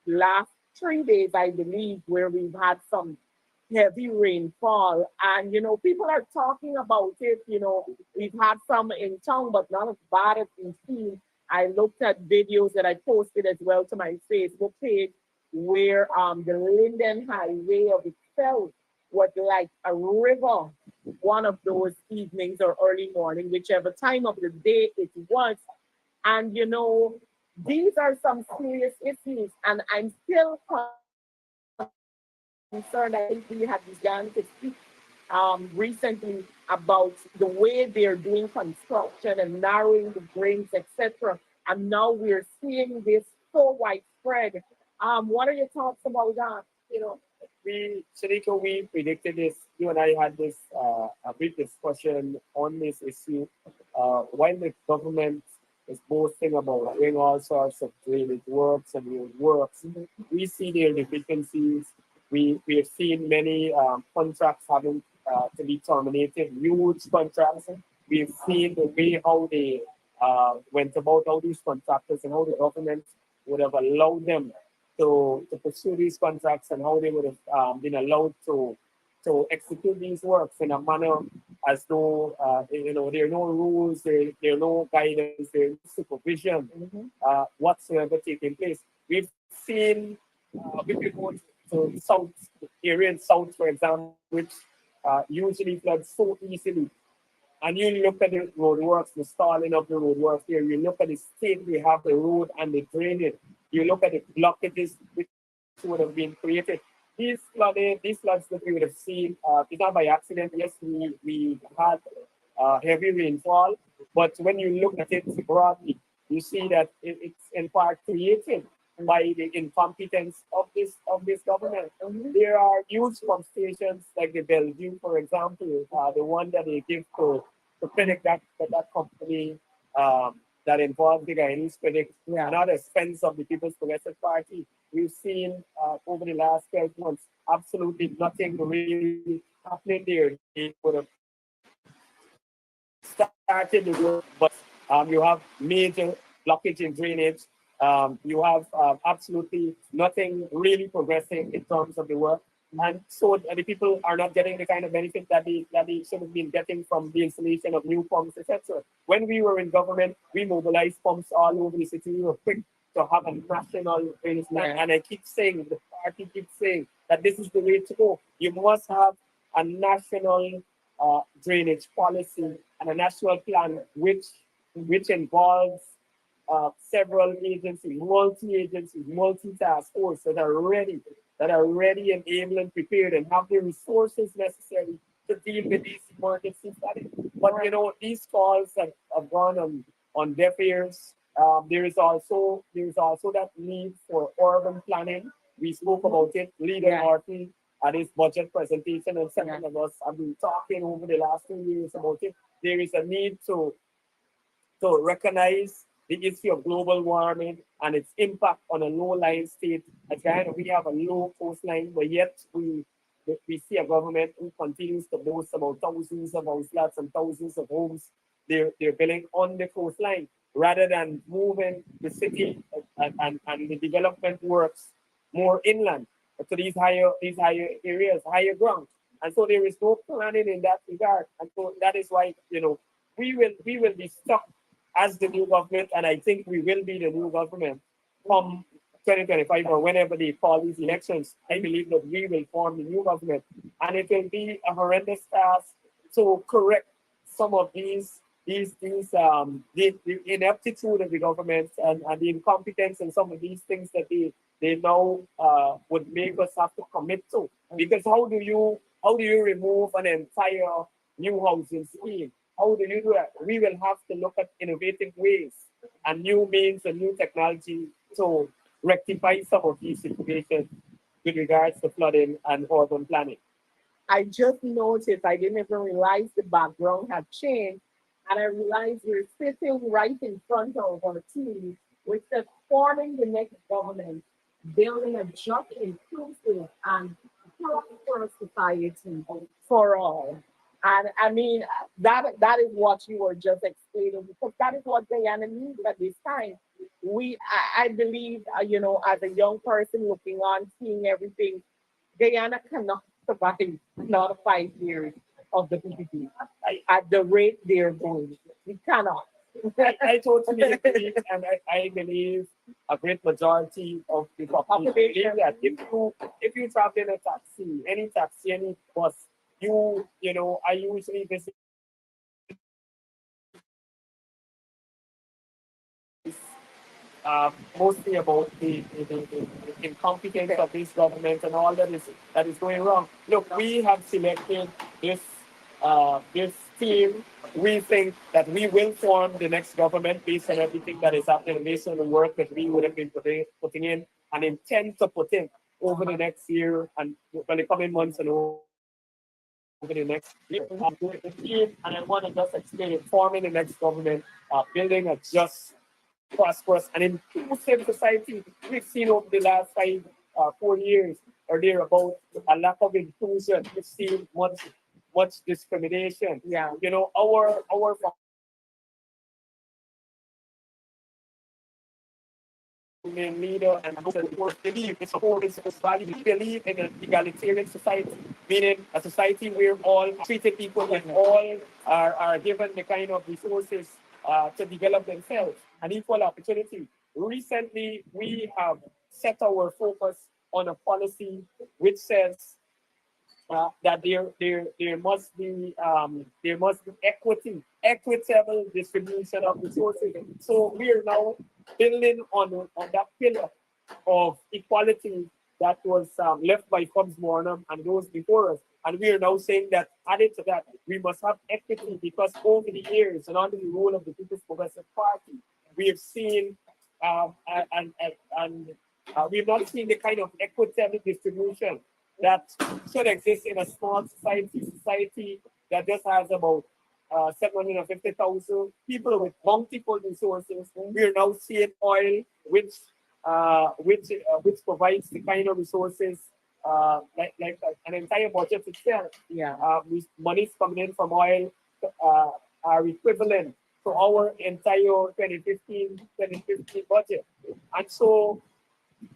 last 3 days, I believe, where we've had some heavy rainfall. And, people are talking about it. We've had some in town, but not as bad as in seen. I looked at videos that I posted as well to my Facebook page where the Linden Highway of itself was like a river one of those evenings or early morning, whichever time of the day it was. And these are some serious issues, and I'm still concerned. I think we had began to speak recently about the way they're doing construction and narrowing the drains, etc. And now we're seeing this so widespread. What are your thoughts about that? You know, Sharika, we predicted this. You and I had this a big discussion on this issue. While the government is boasting about doing all sorts of drainage works and road works, we see their deficiencies. We have seen many contracts having to be terminated, huge contracts. We've seen the way how they went about all these contractors and how the government would have allowed them to pursue these contracts and how they would have been allowed to execute these works in a manner as though there are no rules, there are no guidance, there is no supervision whatsoever taking place. We've seen we could go to south area in south, for example, which usually floods so easily. And you look at the roadworks, the stalling of the roadworks here, you look at the state we have the road and the drainage, you look at the blockages which would have been created. These floods that we would have seen, it's not by accident. Yes, we had heavy rainfall, but when you look at it broadly, you see that it's in part created by the incompetence of this government. There are huge pump stations like the Bellevue, for example, the one that they give to Pinnick, that company that involves the Guyanese Pinnick, not expense of the People's Progressive Party. We've seen over the last 12 months absolutely nothing really happening there. They would have started the work, but you have major blockage in drainage. You have absolutely nothing really progressing in terms of the work. And so the people are not getting the kind of benefit that they should have been getting from the installation of new pumps, etc. When we were in government, we mobilized pumps all over the city. We were quick to have a national drainage plan. And I keep saying, the party keeps saying that this is the way to go. You must have a national drainage policy and a national plan which involves several agencies, multi-agencies, multi-task force that are ready and able and prepared and have the resources necessary to deal with these emergency studies. But these calls have gone on deaf ears. There is also that need for urban planning. We spoke about it. Leader Martin at his budget presentation, and several of us have been talking over the last 2 years about it. There is a need to recognize the issue of global warming and its impact on a low-lying state. Again, we have a low coastline, but yet we see a government who continues to boast about thousands of house lots and thousands of homes they're building on the coastline, rather than moving the city and the development works more inland to these higher areas, higher ground. And so there is no planning in that regard. And so that is why we will be stuck as the new government, and I think we will be the new government come 2025 or whenever they call these elections. I believe that we will form the new government, and it will be a horrendous task to correct some of the ineptitude of the government and the incompetence and some of these things that they now would make us have to commit to. Because how do you remove an entire new housing scheme? How do you do that? We will have to look at innovative ways and new means and new technology to rectify some of these situations with regards to flooding and urban planning. I just noticed, I didn't even realize the background had changed. And I realized we're sitting right in front of our team, which says forming the next government, building a just, inclusive, and prosperous society for all. And I mean, that is what you were just explaining, because that is what Guyana needs at this time. I believe, as a young person looking on, seeing everything, Guyana cannot survive another 5 years of the PPP at the rate they're going. We cannot. I totally agree, and I believe a great majority of the population believe that if you travel in a taxi, any bus, I usually visit mostly about the incompetence of this government and all that is going wrong. Look, we have selected this team. We think that we will form the next government based on everything that is happening, based on the work that we would have been putting in and intend to put in over the next year and the coming months and over the next year. The team, and I want to just explain it, forming the next government, building a just, prosperous, and inclusive society. We've seen over the last 4 years or thereabout a lack of inclusion. We've seen much discrimination. Yeah. Our main leader and believe it's a whole value. We believe in an egalitarian society, meaning a society where all treated equally and all are given the kind of resources to develop themselves, an equal opportunity. Recently, we have set our focus on a policy which says that there must be equitable distribution of resources. So we are now building on that pillar of equality that was left by Cubs Mornam and those before us. And we are now saying that added to that, we must have equity because over the years and under the rule of the People's Progressive Party, we have seen we've not seen the kind of equitable distribution that should exist in a small society that just has about 750,000 people with multiple resources. We are now seeing oil, which provides the kind of resources like an entire budget itself. Yeah. Monies coming in from oil are equivalent to our entire 2015 budget. And so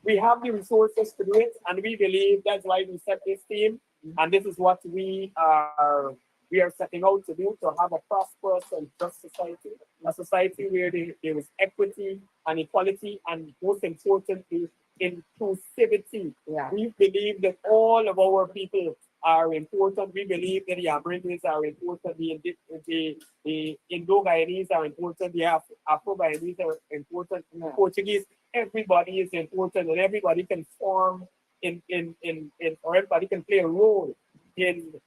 we have the resources to do it, and we believe that's why we set this team. And this is what we are setting out to do, to have a prosperous and just society, a society where there is equity and equality, and most importantly, inclusivity. Yeah. We believe that all of our people are important. We believe that the Aborigines are important, the Indo-Guyanese are important, the Afro-Guyanese are important, Yeah. Portuguese, everybody is important, and everybody can form or everybody can play a role in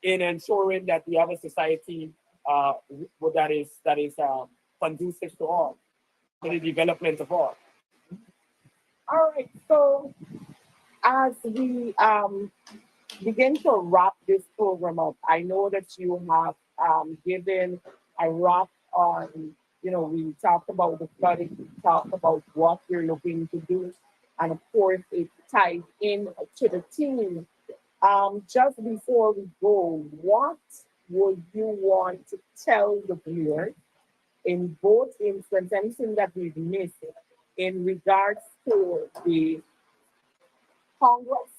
ensuring that we have a society that is conducive to all, to the development of all. All right. So as we begin to wrap this program up, I know that you have given a wrap on, we talked about the study, we talked about what you're looking to do, and of course, it ties in to the team. Just before we go, what would you want to tell the viewers in both instances, anything that we've missed in regards to the Congress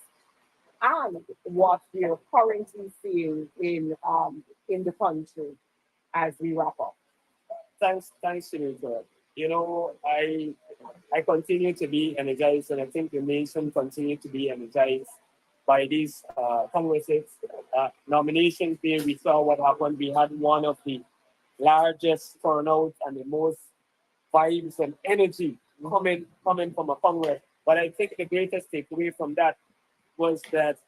and what we are currently seeing in the country as we wrap up? Thanks, Senator. I continue to be energized, and I think the nation continue to be energized by these congresses. Nominations day, we saw what happened. We had one of the largest turnouts and the most vibes and energy coming from a Congress. But I think the greatest takeaway from that was that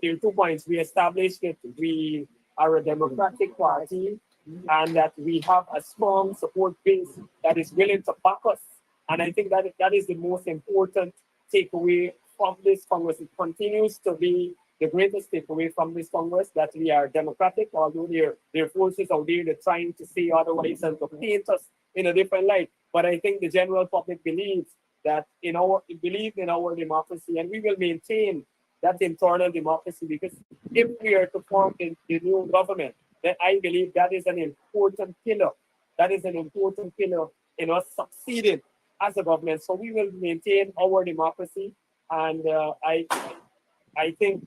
there are 2 points. We established that we are a democratic party and that we have a strong support base that is willing to back us. And I think that is the most important takeaway from this Congress. It continues to be the greatest takeaway from this Congress, that we are democratic, although there are forces out there that trying to say otherwise and to paint us in a different light. But I think the general public believes in our democracy, and we will maintain that internal democracy, because if we are to form the new government, then I believe that is an important pillar. That is an important pillar in us succeeding as a government. So we will maintain our democracy, and I think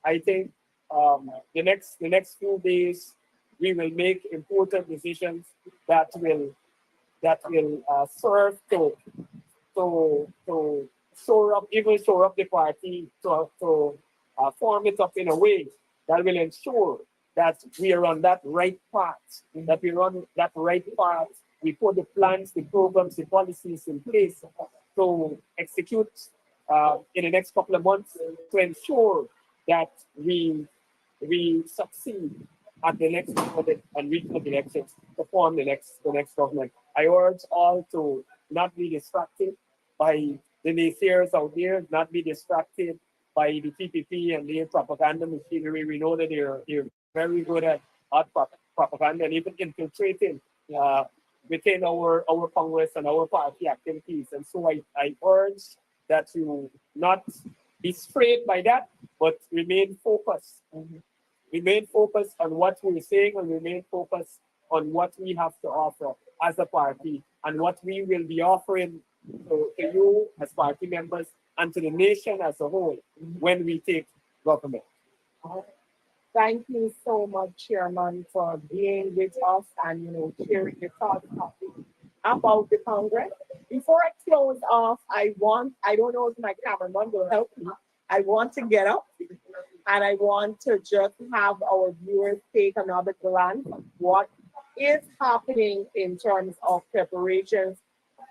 I think the next few days we will make important decisions that will serve to shore up the party to form it up in a way that will ensure that we are on that right path, that we run that right path. We put the plans, the programs, the policies in place to execute in the next couple of months to ensure that we succeed at the next government and regional elections to form the next government. I urge all to not be distracted by the naysayers out there, not be distracted by the PPP and their propaganda machinery. We know that they're very good at propaganda and even infiltrating uh, within our Congress and our party activities. And so I urge that you not be swayed by that, but remain focused. Remain focused on what we're saying and remain focused on what we have to offer as a party and what we will be offering to you as party members and to the nation as a whole when we take government. Thank you so much, Chairman, for being with us and sharing your thoughts about the Congress. Before I close off, I don't know if my cameraman will help me. I want to get up and I want to just have our viewers take another glance at what is happening in terms of preparations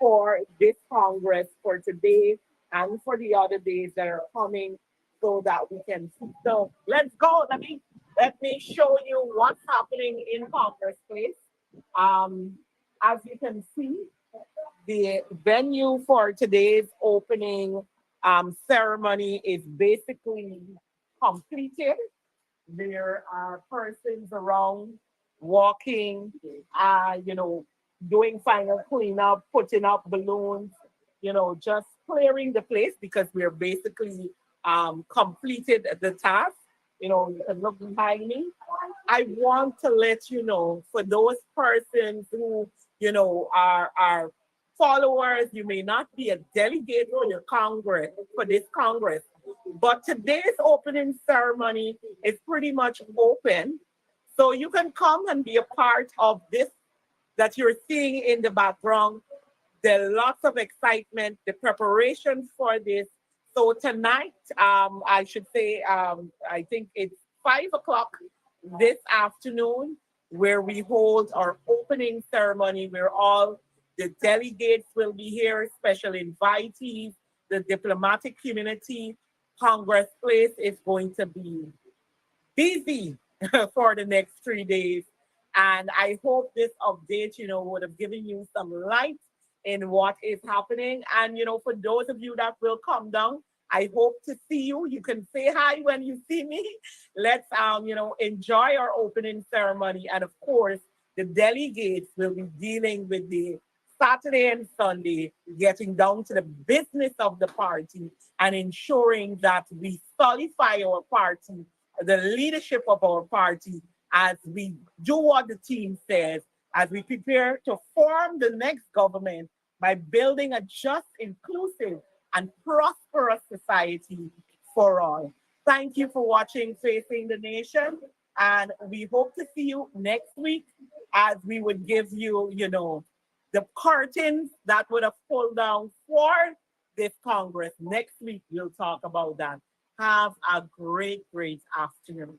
for this Congress for today and for the other days that are coming so that we can see. So let's go. Let me show you what's happening in Congress Place. Um, as you can see, the venue for today's opening ceremony is basically completed. There are persons around walking, doing final cleanup, putting up balloons, just clearing the place because we're basically completed the task. You can look behind me. I want to let you know for those persons who, are followers, you may not be a delegate for the Congress, for this Congress, but today's opening ceremony is pretty much open. So you can come and be a part of this that you're seeing in the background. There are lots of excitement, the preparations for this. So tonight, I should say, I think it's 5 o'clock this afternoon, where we hold our opening ceremony, where all the delegates will be here, special invitees, the diplomatic community. Congress Place is going to be busy for the next 3 days. And I hope this update, would have given you some light in what is happening. And, for those of you that will come down, I hope to see you. You can say hi when you see me. Let's, enjoy our opening ceremony. And of course, the delegates will be dealing with the Saturday and Sunday, getting down to the business of the party and ensuring that we solidify our party, the leadership of our party, as we do what the team says, as we prepare to form the next government by building a just, inclusive, and prosperous society for all. Thank you for watching Facing the Nation, and we hope to see you next week as we would give you, the curtains that would have pulled down for this Congress. Next week, we'll talk about that. Have a great, great afternoon.